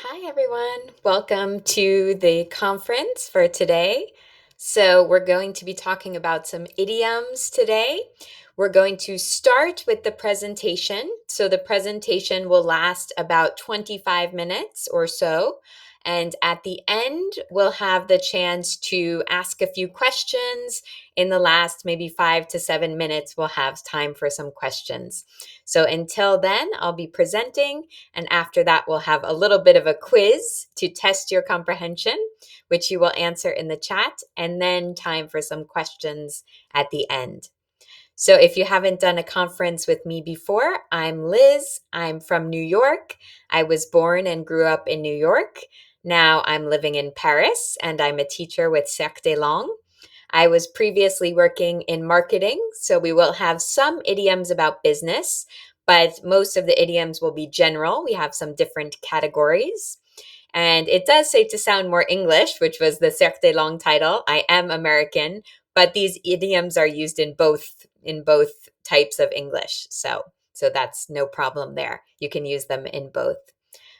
Hi, everyone. Welcome to the conference for today. So, we're going to be talking about some idioms today. We're going to start with the presentation. So, the presentation will last about 25 minutes or so. And at the end, we'll have the chance to ask a few questions. In the last maybe 5 to 7 minutes, we'll have time for some questions. So, until then, I'll be presenting. And after that, we'll have a little bit of a quiz to test your comprehension, which you will answer in the chat, and then time for some questions at the end. So if you haven't done a conference with me before, I'm Liz. I'm from New York. I was born and grew up in New York. Now I'm living in Paris, and I'm a teacher with Cercle. I was previously working in marketing, so we will have some idioms about business, but most of the idioms will be general. We have some different categories. And it does say to sound more English, which was the Cercle title. I am American, but these idioms are used in both types of English. So that's no problem there. You can use them in both.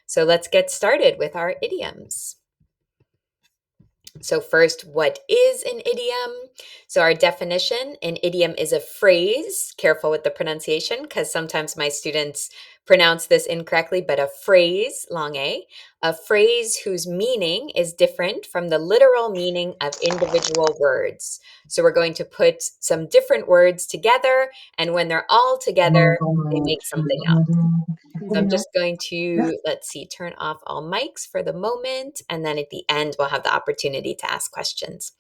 So let's get started with our idioms. So first, what is an idiom? So our definition, an idiom is a phrase. Careful with the pronunciation because sometimes my students pronounce this incorrectly, but a phrase, a phrase whose meaning is different from the literal meaning of individual words. So we're going to put some different words together, and when they're all together, they make something up. So I'm just going to, let's see, turn off all mics for the moment. And then at the end, we'll have the opportunity to ask questions.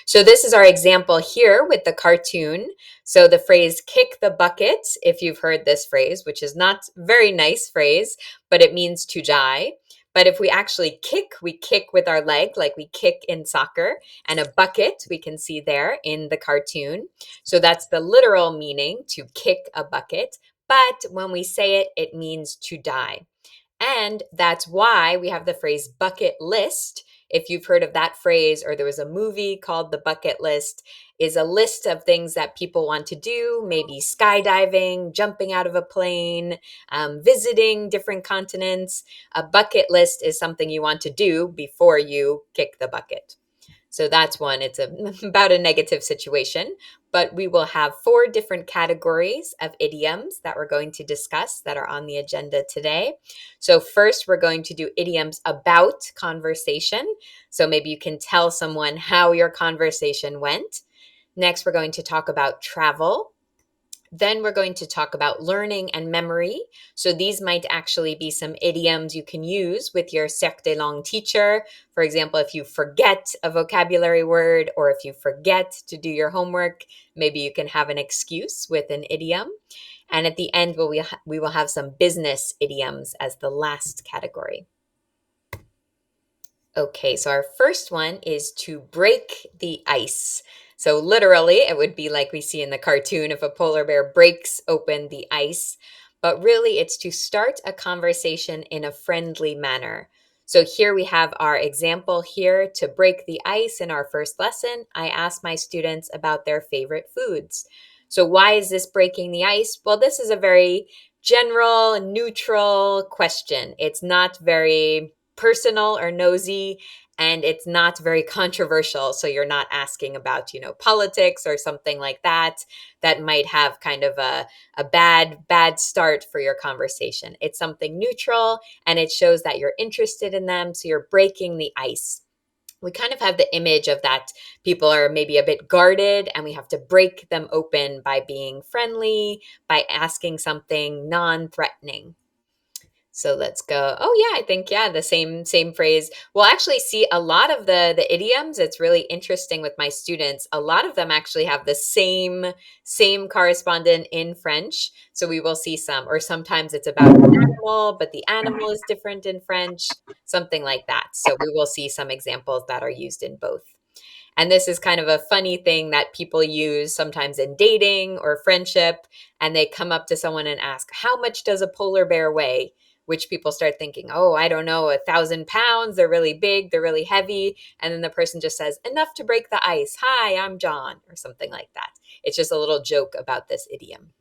So this is our example here with the cartoon. So the phrase kick the bucket, if you've heard this phrase, which is not a very nice phrase, but it means to die. But if we actually kick, we kick with our leg like we kick in soccer. And a bucket, we can see there in the cartoon. So that's the literal meaning, to kick a bucket. But when we say it, it means to die. And that's why we have the phrase bucket list. If you've heard of that phrase, or there was a movie called The Bucket List, is a list of things that people want to do, maybe skydiving, jumping out of a plane, visiting different continents. A bucket list is something you want to do before you kick the bucket. So that's one. It's about a negative situation, but we will have 4 different categories of idioms that we're going to discuss that are on the agenda today. So first, we're going to do idioms about conversation. So maybe you can tell someone how your conversation went. Next, we're going to talk about travel. Then we're going to talk about learning and memory. So these might actually be some idioms you can use with your Cercle teacher. For example, if you forget a vocabulary word or if you forget to do your homework, maybe you can have an excuse with an idiom. And at the end, we will have some business idioms as the last category. Okay, so our first one is to break the ice. So literally, it would be like we see in the cartoon if a polar bear breaks open the ice. But really, it's to start a conversation in a friendly manner. So here we have our example here to break the ice in our first lesson. I asked my students about their favorite foods. So why is this breaking the ice? Well, this is a very general, neutral question. It's not very personal or nosy, and it's not very controversial. So you're not asking about, politics or something like that might have kind of a bad start for your conversation. It's something neutral, and it shows that you're interested in them. So you're breaking the ice. We kind of have the image of that people are maybe a bit guarded, and we have to break them open by being friendly, by asking something non-threatening. So let's go. Oh yeah, I think yeah, the same phrase. We'll actually see a lot of the idioms. It's really interesting with my students. A lot of them actually have the same correspondent in French. So we will see some, or sometimes it's about an animal, but the animal is different in French, something like that. So we will see some examples that are used in both. And this is kind of a funny thing that people use sometimes in dating or friendship, and they come up to someone and ask, "How much does a polar bear weigh?" Which people start thinking, "Oh, I don't know, 1,000 pounds. They're really big, they're really heavy." And then the person just says, "Enough to break the ice. Hi, I'm John," or something like that. It's just a little joke about this idiom.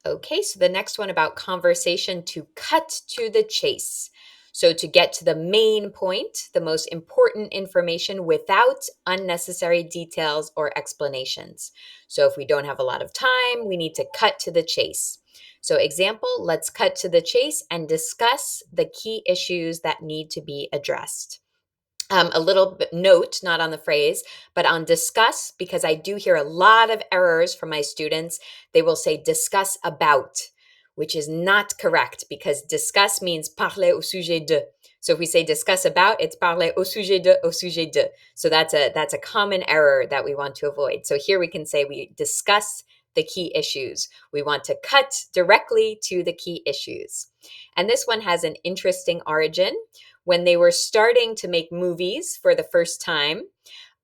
Okay, so the next one about conversation, to cut to the chase. So to get to the main point, the most important information without unnecessary details or explanations. So if we don't have a lot of time, we need to cut to the chase. So example, let's cut to the chase and discuss the key issues that need to be addressed. A little bit note, not on the phrase, but on discuss, because I do hear a lot of errors from my students. They will say discuss about, which is not correct because discuss means parler au sujet de. So if we say discuss about, it's parler au sujet de, au sujet de. So that's a common error that we want to avoid. So here we can say we discuss the key issues. We want to cut directly to the key issues. And this one has an interesting origin. When they were starting to make movies for the first time,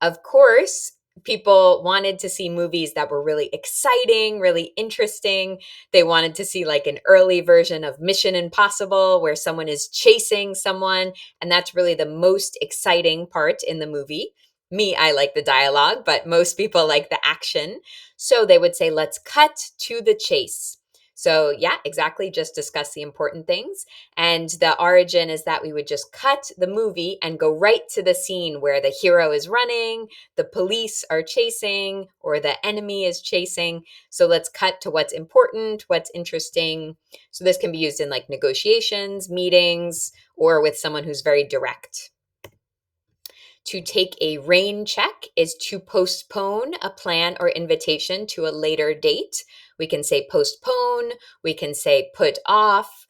of course, people wanted to see movies that were really exciting, really interesting. They wanted to see like an early version of Mission Impossible where someone is chasing someone. And that's really the most exciting part in the movie. Me, I like the dialogue, but most people like the action. So they would say, let's cut to the chase. So yeah, exactly. Just discuss the important things. And the origin is that we would just cut the movie and go right to the scene where the hero is running, the police are chasing, or the enemy is chasing. So let's cut to what's important, what's interesting. So this can be used in like negotiations, meetings, or with someone who's very direct. To take a rain check is to postpone a plan or invitation to a later date. We can say postpone, we can say put off.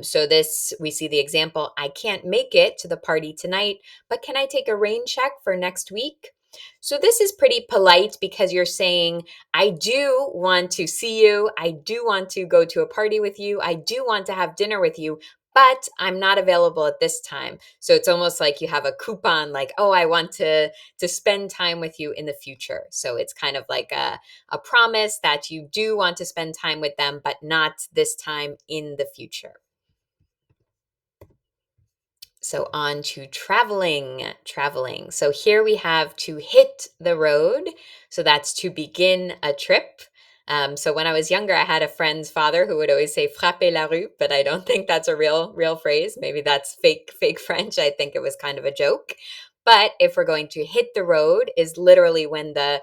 So this, we see the example, I can't make it to the party tonight, but can I take a rain check for next week? So this is pretty polite because you're saying, I do want to see you. I do want to go to a party with you. I do want to have dinner with you, but I'm not available at this time. So it's almost like you have a coupon like, oh, I want to spend time with you in the future. So it's kind of like a promise that you do want to spend time with them, but not this time in the future. So on to traveling. So here we have to hit the road. So that's to begin a trip. So when I was younger, I had a friend's father who would always say frapper la rue, but I don't think that's a real phrase. Maybe that's fake French. I think it was kind of a joke. But if we're going to hit the road is literally when the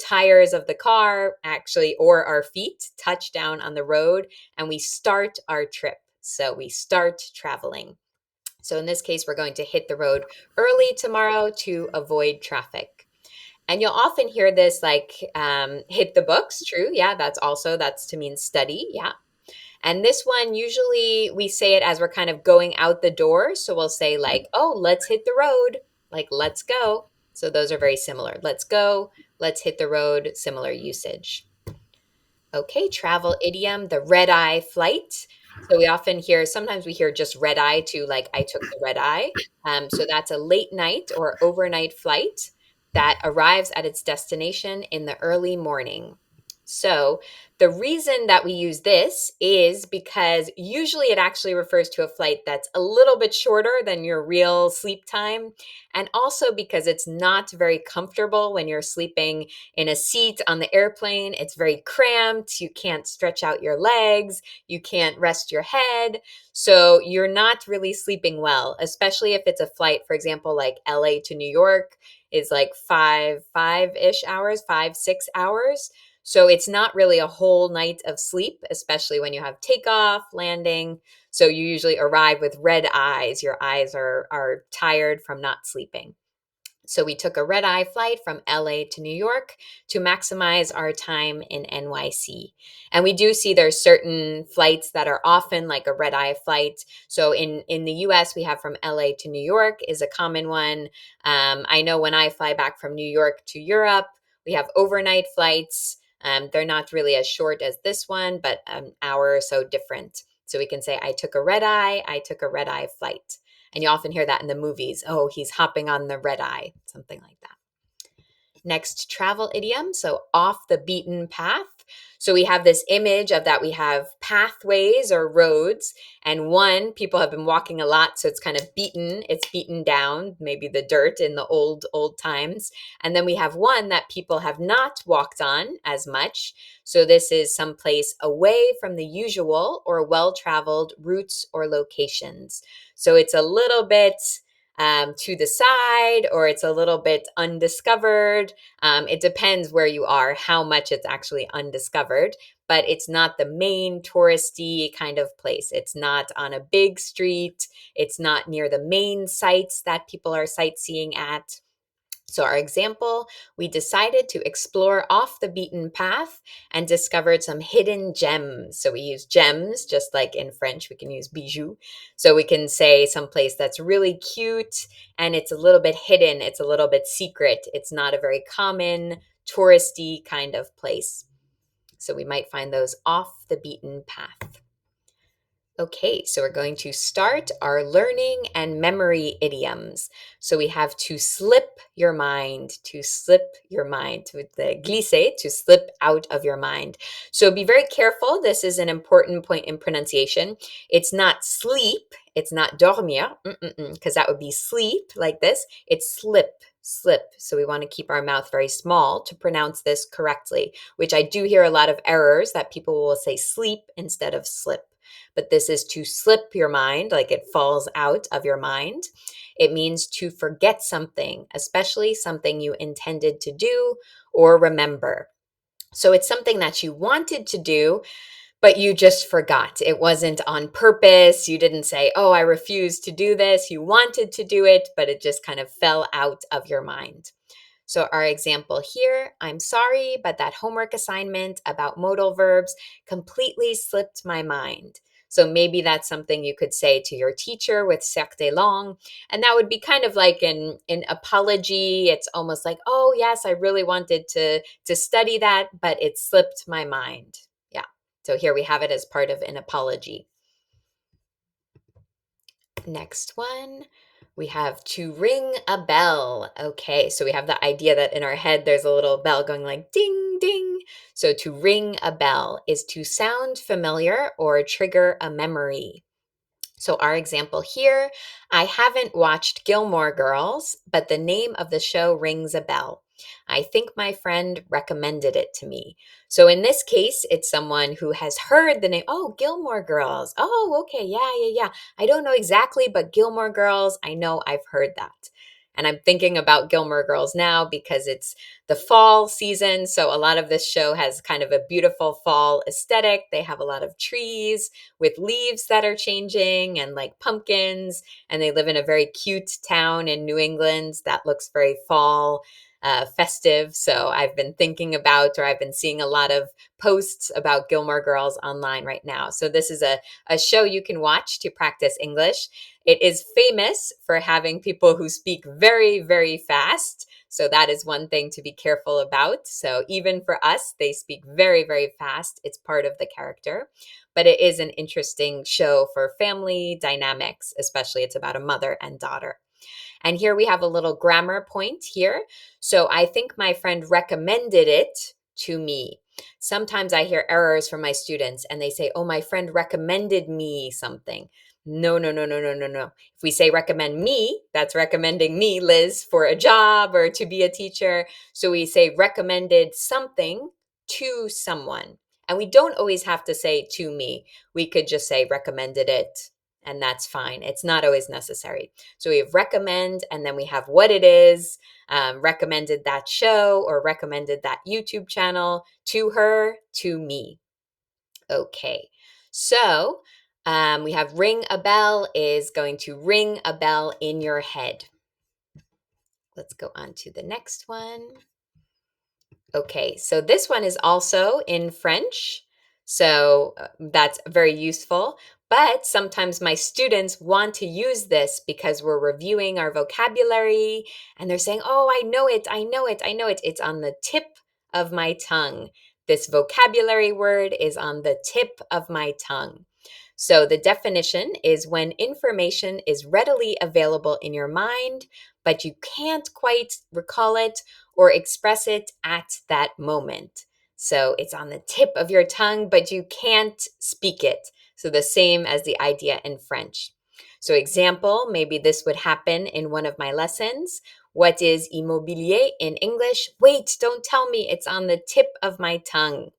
tires of the car actually, or our feet touch down on the road and we start our trip. So we start traveling. So in this case, we're going to hit the road early tomorrow to avoid traffic. And you'll often hear this like hit the books. True. Yeah, that's to mean study. Yeah. And this one, usually we say it as we're kind of going out the door. So we'll say like, oh, let's hit the road, like let's go. So those are very similar. Let's go, let's hit the road, similar usage. Okay, travel idiom, the red eye flight. So we often hear, sometimes we hear just red eye to like, I took the red eye. So that's a late night or overnight flight that arrives at its destination in the early morning. So the reason that we use this is because usually it actually refers to a flight that's a little bit shorter than your real sleep time. And also because it's not very comfortable when you're sleeping in a seat on the airplane. It's very cramped. You can't stretch out your legs. You can't rest your head. So you're not really sleeping well, especially if it's a flight, for example, like LA to New York is like five-ish hours, 5-6 hours. So it's not really a whole night of sleep, especially when you have takeoff, landing. So you usually arrive with red eyes. Your eyes are tired from not sleeping. So we took a red eye flight from LA to New York to maximize our time in NYC. And we do see there's certain flights that are often like a red eye flight. So in the US, we have from LA to New York is a common one. I know when I fly back from New York to Europe, we have overnight flights. They're not really as short as this one, but an hour or so different. So we can say, I took a red eye flight. And you often hear that in the movies. Oh, he's hopping on the red eye, something like that. Next, travel idiom. So off the beaten path. So we have this image of that we have pathways or roads, and one, people have been walking a lot, so it's kind of beaten, it's beaten down, maybe the dirt in the old times. And then we have one that people have not walked on as much. So this is someplace away from the usual or well-traveled routes or locations. So it's a little bit to the side, or it's a little bit undiscovered. It depends where you are, how much it's actually undiscovered, but it's not the main touristy kind of place. It's not on a big street. It's not near the main sites that people are sightseeing at. So our example, we decided to explore off the beaten path and discovered some hidden gems. So we use gems, just like in French, we can use bijoux. So we can say someplace that's really cute and it's a little bit hidden. It's a little bit secret. It's not a very common touristy kind of place. So we might find those off the beaten path. Okay, so we're going to start our learning and memory idioms. So we have to slip your mind, to the glisser, to slip out of your mind. So be very careful. This is an important point in pronunciation. It's not sleep, it's not dormir, because that would be sleep like this. It's slip. So we want to keep our mouth very small to pronounce this correctly, which I do hear a lot of errors that people will say sleep instead of slip. But this is to slip your mind, like it falls out of your mind. It means to forget something, especially something you intended to do or remember. So it's something that you wanted to do, but you just forgot. It wasn't on purpose. You didn't say, oh, I refuse to do this. You wanted to do it, but it just kind of fell out of your mind. So our example here, I'm sorry, but that homework assignment about modal verbs completely slipped my mind. So maybe that's something you could say to your teacher with Cercle. And that would be kind of like an apology. It's almost like, oh, yes, I really wanted to study that, but it slipped my mind. Yeah. So here we have it as part of an apology. Next one, we have to ring a bell. Okay, so we have the idea that in our head there's a little bell going like ding, ding. So to ring a bell is to sound familiar or trigger a memory. So our example here, I haven't watched Gilmore Girls, but the name of the show rings a bell. I think my friend recommended it to me. So in this case, it's someone who has heard the name, oh, Gilmore Girls. Oh, okay, yeah. I don't know exactly, but Gilmore Girls, I know I've heard that. And I'm thinking about Gilmore Girls now because it's the fall season. So a lot of this show has kind of a beautiful fall aesthetic. They have a lot of trees with leaves that are changing and like pumpkins. And they live in a very cute town in New England that looks very fall festive. So I've been thinking about, or I've been seeing a lot of posts about Gilmore Girls online right now. So this is a show you can watch to practice English. It is famous for having people who speak very, very fast. So that is one thing to be careful about. So even for us, they speak very, very fast. It's part of the character. But it is an interesting show for family dynamics, especially it's about a mother and daughter. And here we have a little grammar point here. So I think my friend recommended it to me. Sometimes I hear errors from my students and they say, oh, my friend recommended me something. No. If we say recommend me, that's recommending me, Liz, for a job or to be a teacher. So we say recommended something to someone. And we don't always have to say to me. We could just say recommended it, and that's fine. It's not always necessary. So we have recommend, and then we have what it is, recommended that show or recommended that YouTube channel to her, to me. Okay, so we have ring a bell is going to ring a bell in your head. Let's go on to the next one. Okay, so this one is also in French. So that's very useful. But sometimes my students want to use this because we're reviewing our vocabulary and they're saying, oh, I know it. It's on the tip of my tongue. This vocabulary word is on the tip of my tongue. So the definition is when information is readily available in your mind, but you can't quite recall it or express it at that moment. So it's on the tip of your tongue, but you can't speak it. So the same as the idea in French. So example, maybe this would happen in one of my lessons. What is immobilier in English? Wait, don't tell me, it's on the tip of my tongue.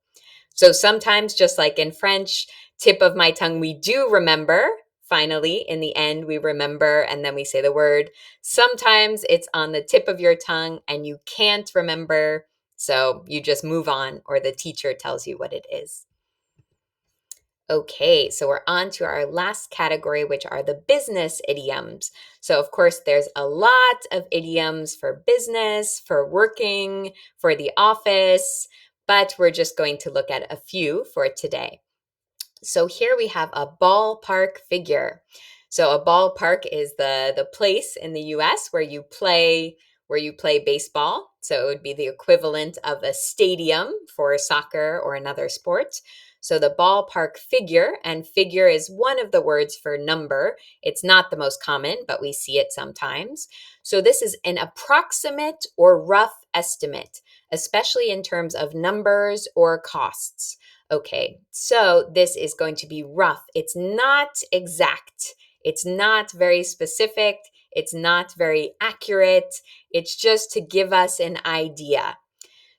So sometimes, just like in French, tip of my tongue, we do remember. Finally, in the end, we remember and then we say the word. Sometimes it's on the tip of your tongue and you can't remember. So you just move on, or the teacher tells you what it is. Okay, so we're on to our last category, which are the business idioms. So, of course, there's a lot of idioms for business, for working, for the office, but we're just going to look at a few for today. So here we have a ballpark figure. So a ballpark is the place in the US where you play baseball. So it would be the equivalent of a stadium for soccer or another sport. So the ballpark figure, and figure is one of the words for number. It's not the most common, but we see it sometimes. So this is an approximate or rough estimate, especially in terms of numbers or costs. Okay, so this is going to be rough. It's not exact. It's not very specific. It's not very accurate. It's just to give us an idea.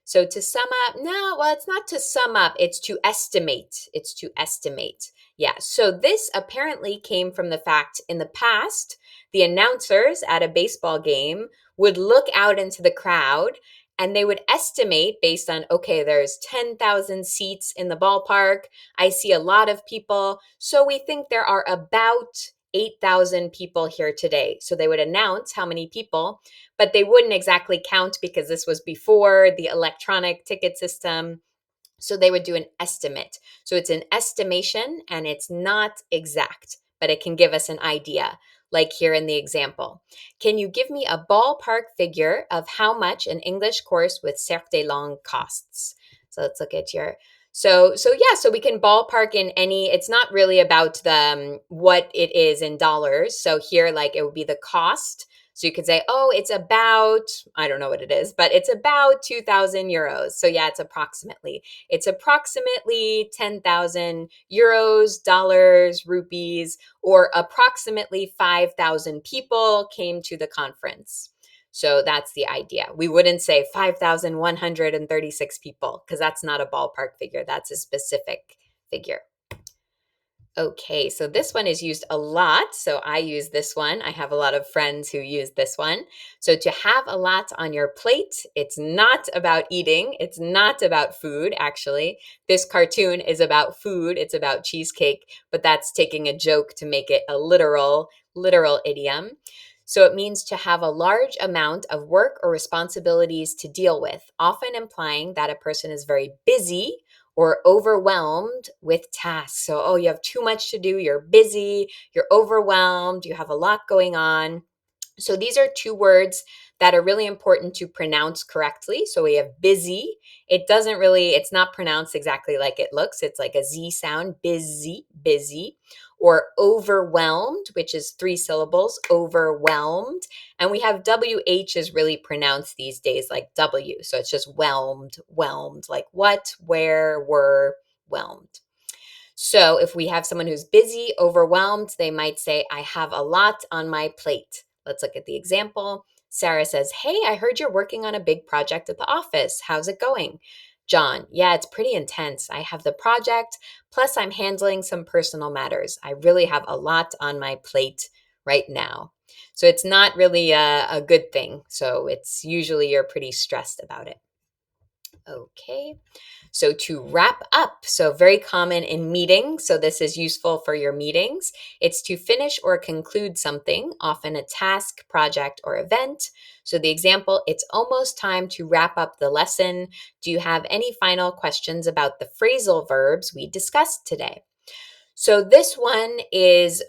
So to sum up, no, well, it's not to sum up. It's to estimate. It's to estimate. Yeah, so this apparently came from the fact in the past, the announcers at a baseball game would look out into the crowd and they would estimate based on, okay, there's 10,000 seats in the ballpark. I see a lot of people. So we think there are about 8,000 people here today. So they would announce how many people, but they wouldn't exactly count because this was before the electronic ticket system. So they would do an estimate. So it's an estimation and it's not exact, but it can give us an idea. Like here in the example, can you give me a ballpark figure of how much an English course with Cercle costs? So let's look at your, so we can ballpark in any, it's not really about the what it is in dollars. So here, like it would be the cost. So you could say, oh, it's about, I don't know what it is, but it's about 2,000 euros. So yeah, it's approximately 10,000 euros, dollars, rupees, or approximately 5,000 people came to the conference. So that's the idea. We wouldn't say 5,136 people because that's not a ballpark figure. That's a specific figure. Okay, so this one is used a lot. So I use this one. I have a lot of friends who use this one. So to have a lot on your plate, it's not about eating. It's not about food, actually. This cartoon is about food. It's about cheesecake, but that's taking a joke to make it a literal idiom. So it means to have a large amount of work or responsibilities to deal with, often implying that a person is very busy or overwhelmed with tasks. So, oh, you have too much to do, you're busy, you're overwhelmed, you have a lot going on. So these are two words that are really important to pronounce correctly. So we have busy. It's not pronounced exactly like it looks. It's like a Z sound, busy, busy. Or overwhelmed, which is 3 syllables, overwhelmed. And we have WH is really pronounced these days like W. So it's just whelmed, like what, where, were, whelmed. So if we have someone who's busy, overwhelmed, they might say, I have a lot on my plate. Let's look at the example. Sarah says, hey, I heard you're working on a big project at the office. How's it going? John, yeah, it's pretty intense. I have the project, plus I'm handling some personal matters. I really have a lot on my plate right now. So it's not really a good thing. So it's usually you're pretty stressed about it. Okay. So to wrap up, so very common in meetings. So this is useful for your meetings. It's to finish or conclude something, often a task, project, or event. So the example, it's almost time to wrap up the lesson. Do you have any final questions about the phrasal verbs we discussed today? So this one is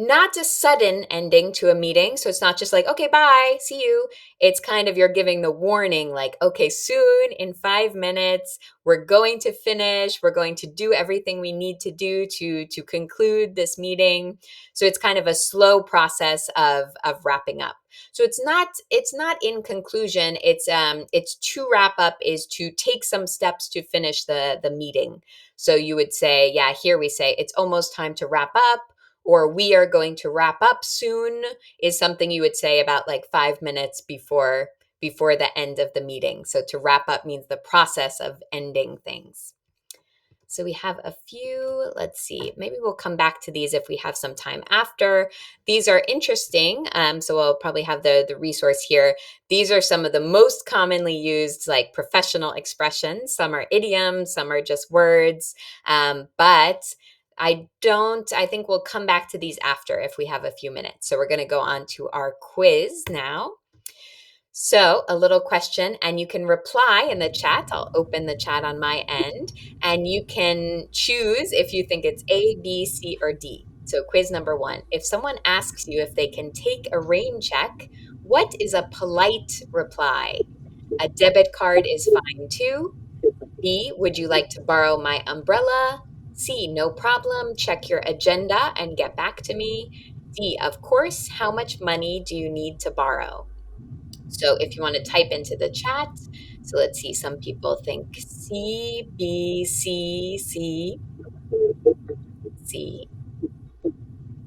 not a sudden ending to a meeting. So it's not just like, okay, bye, see you. It's kind of you're giving the warning, like, okay, soon in 5 minutes, we're going to finish. We're going to do everything we need to do to conclude this meeting. So it's kind of a slow process of wrapping up. So it's not in conclusion. It's to wrap up is to take some steps to finish the meeting. So you would say, yeah, here we say it's almost time to wrap up, or we are going to wrap up soon is something you would say about like 5 minutes before the end of the meeting. So to wrap up means the process of ending things. So we have a few, let's see, maybe we'll come back to these if we have some time after. These are interesting. So we'll probably have the resource here. These are some of the most commonly used like professional expressions. Some are idioms, some are just words. But I think we'll come back to these after if we have a few minutes. So we're going to go on to our quiz now. So a little question, and you can reply in the chat. I'll open the chat on my end, and you can choose if you think it's A, B, C, or D. So quiz number 1, if someone asks you if they can take a rain check, what is a polite reply? A debit card is fine too. B, would you like to borrow my umbrella? C, no problem, check your agenda and get back to me. D, of course, how much money do you need to borrow? So if you want to type into the chat, so let's see, some people think C, B, C, C, C.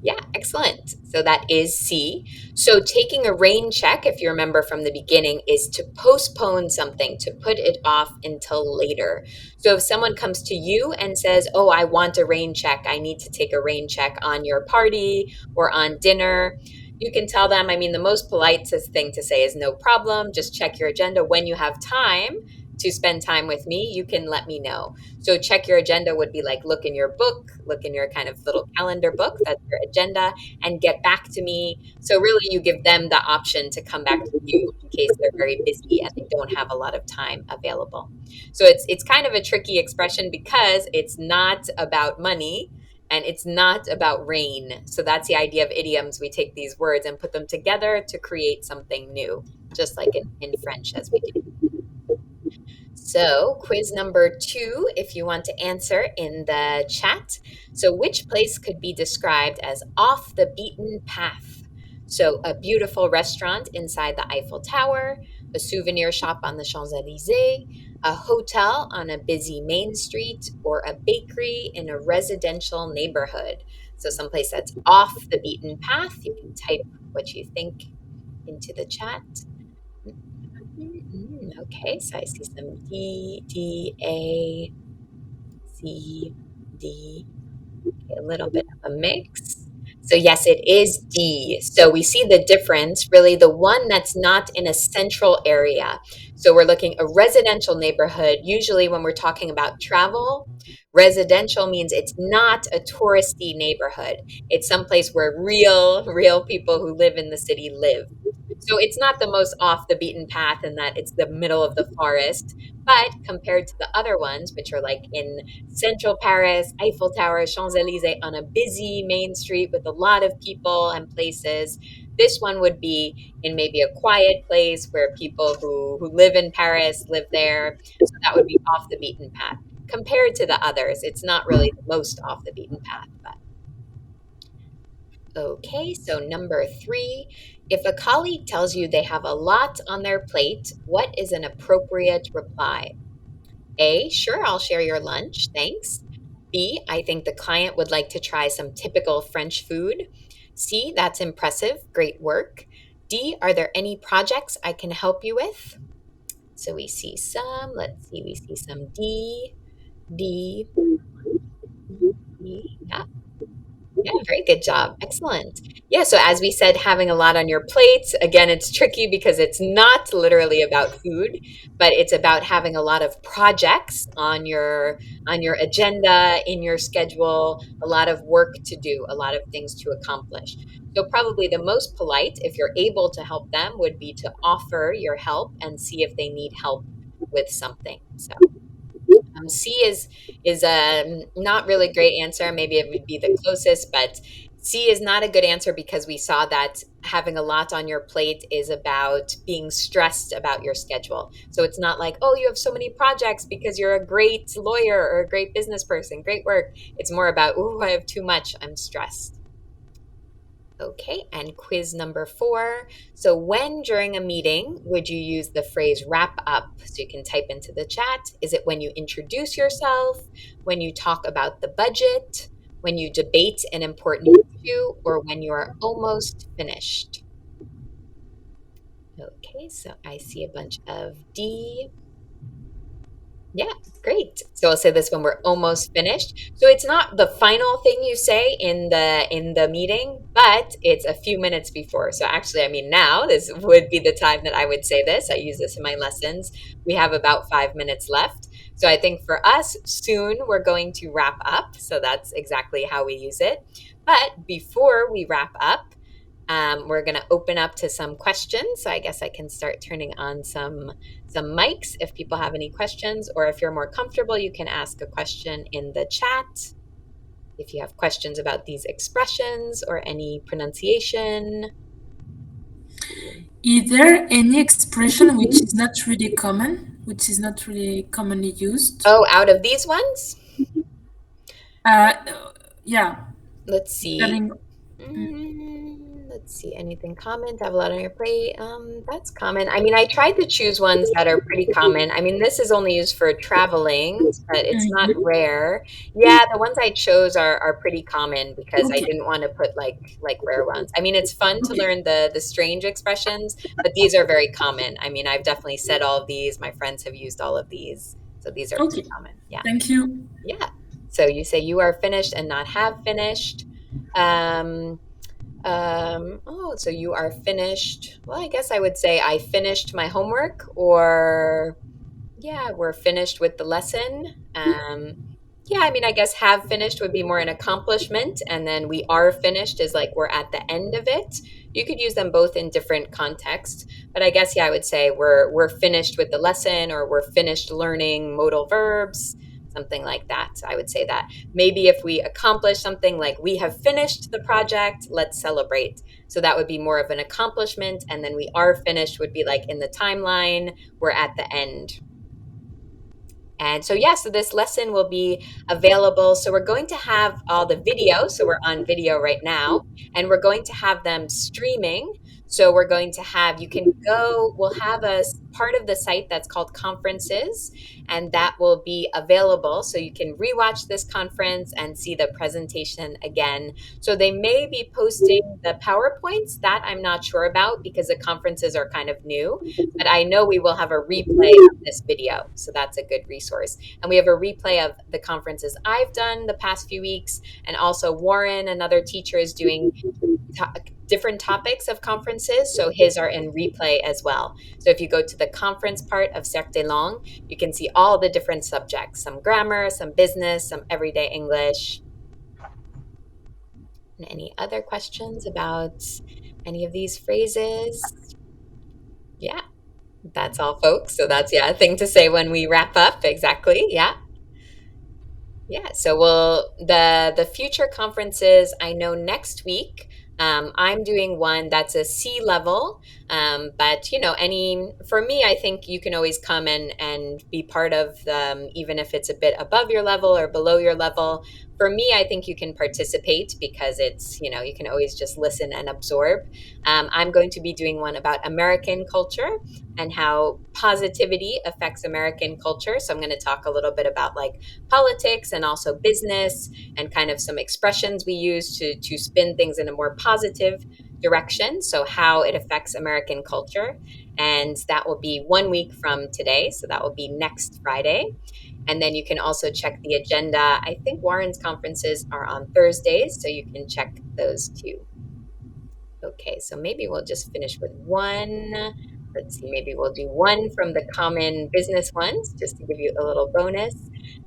Yeah, excellent. So that is C. So taking a rain check, if you remember from the beginning, is to postpone something, to put it off until later. So if someone comes to you and says, oh, I want a rain check, I need to take a rain check on your party or on dinner, you can tell them, I mean, the most polite thing to say is no problem, just check your agenda. When you have time to spend time with me, you can let me know. So check your agenda would be like, look in your book, look in your kind of little calendar book, that's your agenda, and get back to me. So really you give them the option to come back to you in case they're very busy and they don't have a lot of time available. So it's kind of a tricky expression because it's not about money and it's not about rain. So that's the idea of idioms. We take these words and put them together to create something new, just like in French as we do. So quiz number 2, if you want to answer in the chat. So which place could be described as off the beaten path? So a beautiful restaurant inside the Eiffel Tower, a souvenir shop on the Champs-Élysées, a hotel on a busy main street, or a bakery in a residential neighborhood. So someplace that's off the beaten path. You can type what you think into the chat. Okay, so I see some D, D, A, C, D, okay, a little bit of a mix. So yes, it is D. So we see the difference, really the one that's not in a central area. So we're looking a residential neighborhood. Usually when we're talking about travel, residential means it's not a touristy neighborhood. It's someplace where real people who live in the city live. So it's not the most off the beaten path in that it's the middle of the forest, but compared to the other ones, which are like in central Paris, Eiffel Tower, Champs-Élysées, on a busy main street with a lot of people and places, this one would be in maybe a quiet place where people who live in Paris live there. So that would be off the beaten path. Compared to the others, it's not really the most off the beaten path, but okay, so number 3, if a colleague tells you they have a lot on their plate, what is an appropriate reply? A, sure, I'll share your lunch, thanks. B, I think the client would like to try some typical French food. C, that's impressive, great work. D, are there any projects I can help you with? So we see some, let's see, we see some D, D, D, yeah. Yeah, very good job. Excellent. Yeah, so as we said, having a lot on your plate, again, it's tricky because it's not literally about food, but it's about having a lot of projects on your agenda, in your schedule, a lot of work to do, a lot of things to accomplish. So probably the most polite, if you're able to help them, would be to offer your help and see if they need help with something. So C is a not really great answer. Maybe it would be the closest, but C is not a good answer because we saw that having a lot on your plate is about being stressed about your schedule. So it's not like, oh, you have so many projects because you're a great lawyer or a great business person, great work. It's more about, oh, I have too much, I'm stressed. Okay, and quiz number 4. So when during a meeting would you use the phrase wrap up? So you can type into the chat. Is it when you introduce yourself, when you talk about the budget, when you debate an important issue, or when you are almost finished? Okay, so I see a bunch of D. Yeah, great. So I'll say this when we're almost finished. So it's not the final thing you say in the meeting, but it's a few minutes before. So actually, I mean, now this would be the time that I would say this. I use this in my lessons. We have about 5 minutes left. So I think for us, soon we're going to wrap up. So that's exactly how we use it. But before we wrap up, we're going to open up to some questions. So I guess I can start turning on some mics if people have any questions, or if you're more comfortable, you can ask a question in the chat. If you have questions about these expressions or any pronunciation. Is there any expression which is not really common, which is not really commonly used? Oh, out of these ones? Uh, yeah, Let's see. telling. Let's see, anything common? To have a lot on your plate. That's common. I mean, I tried to choose ones that are pretty common. I mean, this is only used for traveling, but it's not Mhm. rare. Yeah, the ones I chose are pretty common because I Okay, didn't want to put like rare ones. I mean, it's fun to okay, learn the strange expressions, but these are very common. I mean, I've definitely said all of these. My friends have used all of these, so these are pretty okay. common. Yeah, Thank you. yeah. So you say you are finished and not have finished. Um, oh, so you are finished. Well, I guess I would say I finished my homework, or yeah, we're finished with the lesson. Yeah, I mean, I guess have finished would be more an accomplishment, and then we are finished is like we're at the end of it. You could use them both in different contexts, but I guess yeah, I would say we're finished with the lesson, or we're finished learning modal verbs, something like that. I would say that. Maybe if we accomplish something like we have finished the project, let's celebrate. So that would be more of an accomplishment, and then we are finished would be like in the timeline, we're at the end. And so, yeah, so this lesson will be available. So, we're going to have all the video. So, we're on video right now, and we're going to have them streaming. So, we're going to have, you can go, we'll have part of the site that's called conferences, and that will be available. So, you can rewatch this conference and see the presentation again. So, they may be posting the PowerPoints. That I'm not sure about because the conferences are kind of new, but I know we will have a replay of this video. So that's a good resource. And we have a replay of the conferences I've done the past few weeks. And also, Warren, another teacher, is doing to- different topics of conferences. So his are in replay as well. So if you go to the conference part of Cercle, you can see all the different subjects, some grammar, some business, some everyday English. And any other questions about any of these phrases? Yeah. That's all, folks. So that's, yeah, a thing to say when we wrap up. Exactly. Yeah. Yeah. So the future conferences, I know next week, I'm doing one that's a C level. But for me, I think you can always come and be part of them, even if it's a bit above your level or below your level. For me, I think you can participate because you can always just listen and absorb. I'm going to be doing one about American culture and how positivity affects American culture. So I'm going to talk a little bit about like politics and also business and kind of some expressions we use to spin things in a more positive direction. So how it affects American culture. And that will be 1 week from today. So that will be next Friday. And then you can also check the agenda. I think Warren's conferences are on Thursdays, so you can check those too. Okay, so maybe we'll just finish with one let's see, maybe we'll do one from the common business ones just to give you a little bonus.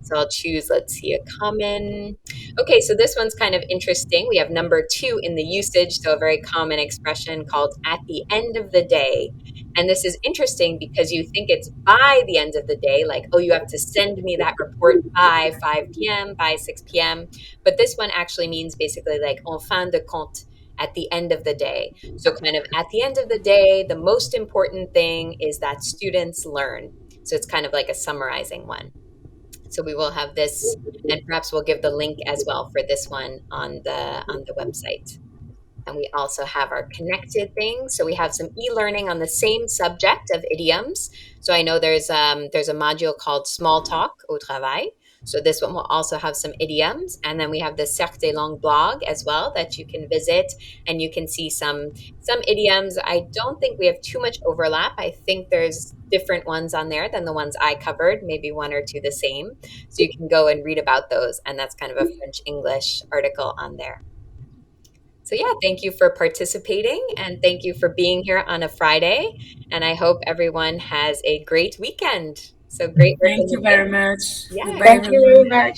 So I'll choose, let's see, a common. Okay, so this one's kind of interesting. We have number 2 in the usage, so a very common expression called at the end of the day. And this is interesting because you think it's by the end of the day, like, oh, you have to send me that report by 5 p.m., by 6 p.m. But this one actually means basically like en fin de compte, at the end of the day. So, kind of at the end of the day, the most important thing is that students learn. So, it's kind of like a summarizing one. So, we will have this, and perhaps we'll give the link as well for this one on the website. And we also have our connected things. So we have some e-learning on the same subject of idioms. So I know there's a module called Small Talk au Travail. So this one will also have some idioms. And then we have the Cercle des Langues blog as well that you can visit, and you can see some idioms. I don't think we have too much overlap. I think there's different ones on there than the ones I covered, maybe one or two the same. So you can go and read about those. And that's kind of a French English article on there. So, yeah, thank you for participating and thank you for being here on a Friday. And I hope everyone has a great weekend. So great work Thank in the you day. very much. Yeah, Goodbye, everyone.